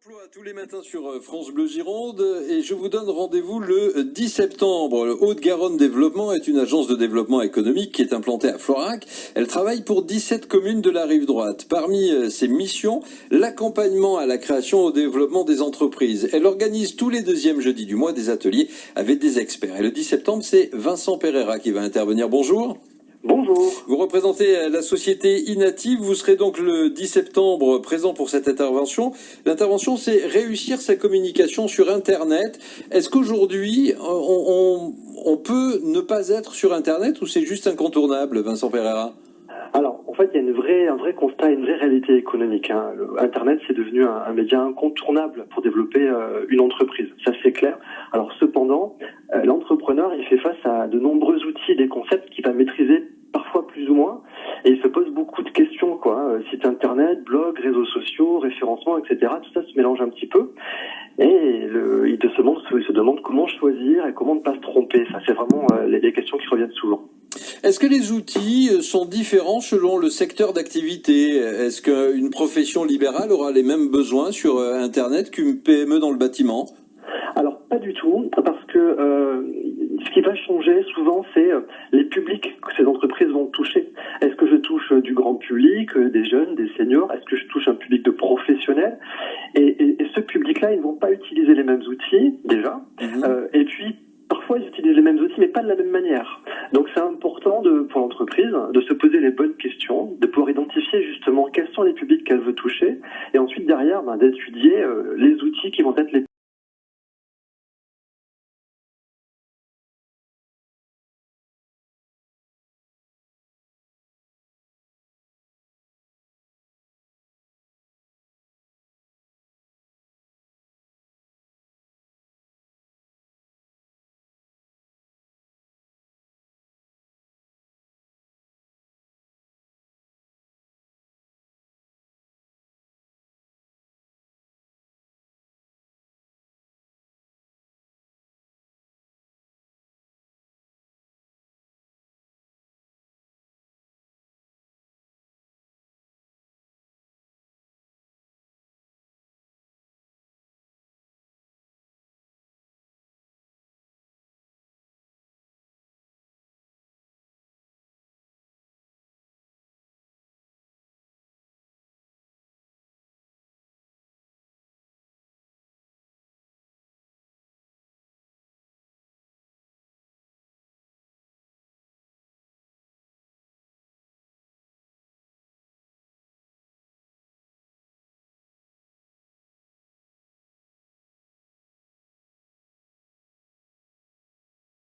Emploi tous les matins sur France Bleu Gironde et je vous donne rendez-vous le 10 septembre. Le Haute-Garonne Développement est une agence de développement économique qui est implantée à Florac. Elle travaille pour 17 communes de la rive droite. Parmi ses missions, l'accompagnement à la création et au développement des entreprises. Elle organise tous les deuxièmes jeudis du mois des ateliers avec des experts. Et le 10 septembre, c'est Vincent Pereira qui va intervenir. Bonjour. Bonjour. Vous représentez la société Inative. Vous serez donc le 10 septembre présent pour cette intervention. L'intervention, c'est réussir sa communication sur Internet. Est-ce qu'aujourd'hui, on peut ne pas être sur Internet ou c'est juste incontournable, Vincent Pereira ? Alors, en fait, il y a un vrai constat, une vraie réalité économique. Internet, c'est devenu un média incontournable pour développer une entreprise. Ça, c'est clair. Alors, cependant, l'entrepreneur, il fait face à de nombreux outils, des concepts qu'il va maîtriser parfois plus ou moins, et il se pose beaucoup de questions, site internet, blog, réseaux sociaux, référencement, etc. Tout ça se mélange un petit peu, et il se demande comment choisir et comment ne pas se tromper. Ça, c'est vraiment les questions qui reviennent souvent. Est-ce que les outils sont différents selon le secteur d'activité ? Est-ce qu'une profession libérale aura les mêmes besoins sur Internet qu'une PME dans le bâtiment ? Alors, pas du tout, parce que ce qui va changer souvent, c'est les publics que ces entreprises vont toucher. Est-ce que je touche du grand public, des jeunes, des seniors ? Est-ce que je touche un public de professionnels ? Et ce public-là, ils ne vont pas utiliser les mêmes outils, déjà. Et puis, parfois, ils utilisent les mêmes outils, mais pas de la même manière. Donc, c'est important pour l'entreprise de se poser les bonnes questions, de pouvoir identifier justement quels sont les publics qu'elle veut toucher, et ensuite, derrière, d'étudier les outils qui vont être les